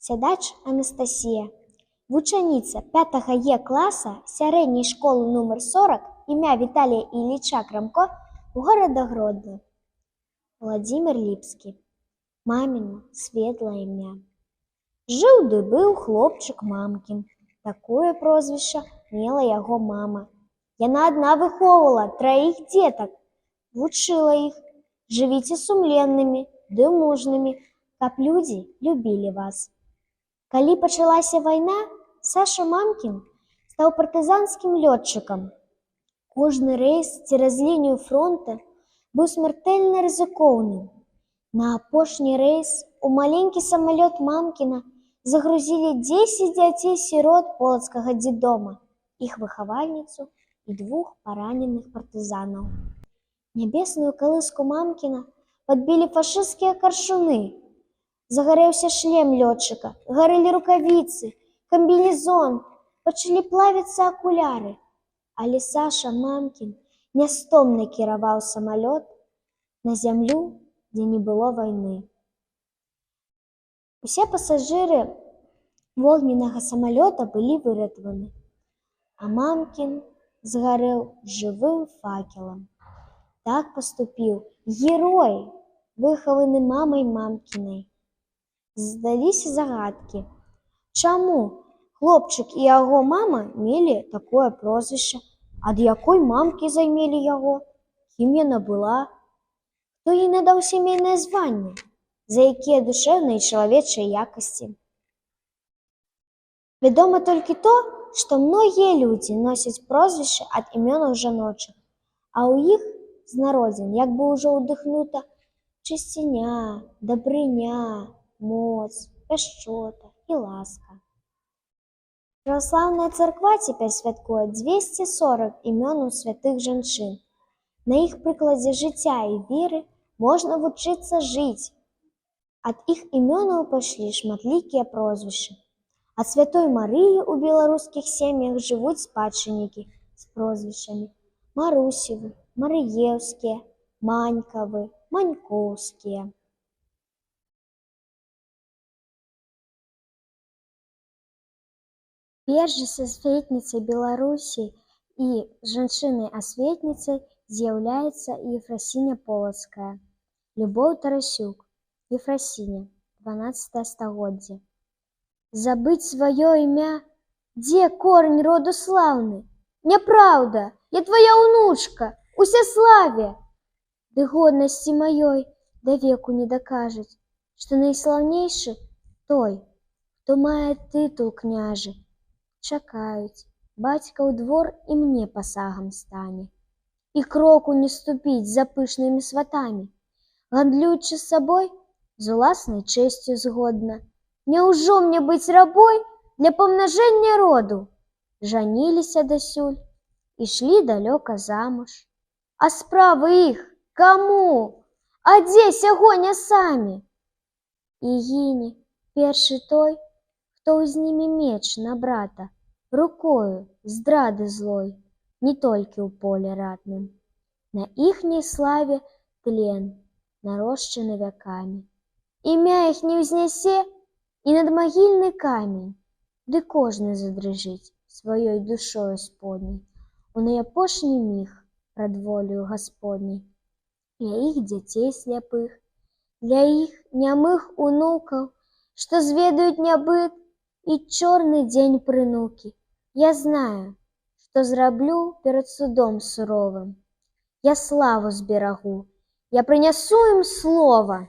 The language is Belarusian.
Сядач Анастасія, вучаніца 5 Е класа сярэдняй школы нумар 40 імя Віталія Ілліча Крамко у горада Гродно. Владимир Ліпскі. Маміно светлае імя. Жыў ды быў хлопчык мамкін. Такое прозвішча мела яго мама. Яна адна выхоўвала 3 дзетак, вучыла іх: жывіце сумленнымі ды мужнымі, каб людзі любілі вас. Калі пачалася вайна, Саша мамкін стаў партызанскім лётчыкам. Кожны рэйс цераз лінію фронта быў смяртэльна рызыкоўным. На апошні рэйс у маленькі самалёт мамкіна загрузілі 10 дзяцей-сірот полацкага дзетдома, іх выхавальніцу і 2 параненых партызанаў. Нябесную калыску мамкіна падбілі фашысцкія каршуны. Загарэўся шлем лётчыка, гарэлі рукавіцы, камбінезон, пачалі плавіцца акуляры. Але Саша мамкін нястомна кіраваў самалёт на зямлю, дзе не было вайны. Усе пасажыры вогненнага самалёта былі выратаваны, а мамкін згарэў жывым факелам. Так паступіў герой, выхаваны мамай мамкінай. Здаліся загадкі, чаму хлопчык і яго мама мелі такое прозвішча, ад якой мамкі займелі яго, кім яна была, хто ёй надаў сямейнае званне, за якія душэўныя і чалавечыя якасці. Вядома толькі то, што многія людзі носяць прозвішчы ад імёнаў жаночых, а ў іх з народзін як бы ўжо ўдыхнута чысціня, дабрыня, моц, пяшчота і ласка. Праваслаўная царква цяпер святкуе 240 імёнаў святых жанчын. На іх прыкладзе жыцця і веры можна вучыцца жыць. Ад іх імёнаў пайшлі шматлікія прозвішчы. Ад святой Марыі ў беларускіх сем'ях жывуць спадчыннікі з прозвішчамі Марусевы, Марыеўскія, Манькавы, Манькоўскія. Першай асветніцай Беларусі і жанчынай-асветніцай з'яўляецца Ефрасіня Полацкая. Любоў Тарасюк, Ефрасіня, 12 стагоддзе. Забыць сваё імя? Дзе корань роду слаўны? Няпраўда, я твая ўнучка, Усяславе! Ды годнасці маёй да веку не дакажуць, што найслаўнейшы той, хто мае тытул княжы. Чакаюць, бацька ў двор і мне пасагам стане. І кроку не ступіць за пышнымі сватамі, гандлюючы з сабой, з уласнай чэсцю згодна. Няўжо мне быць рабой для памнажэння роду? Жаніліся дасюль, ішлі далёка замуж. А справы іх каму? А дзе сягоння самі? І гіне першы той, хто ўзнімі меч на брата, рукою здрады злой, не толькі ў поле ратным. На іхняй славе тлен, нарошчаны вякамі. Імя іх не ўзнясе і надмагільны камень, ды кожны задрыжыць сваёй душою сподняй у найапошні міг прад волею Гасподняй. Для іх дзяцей сляпых, для іх нямых унукаў, што зведаюць нябыт і чорны дзень прынукі. Я знаю, што зраблю перад судом суровым. Я славу зберагу, я прынясу ім слова.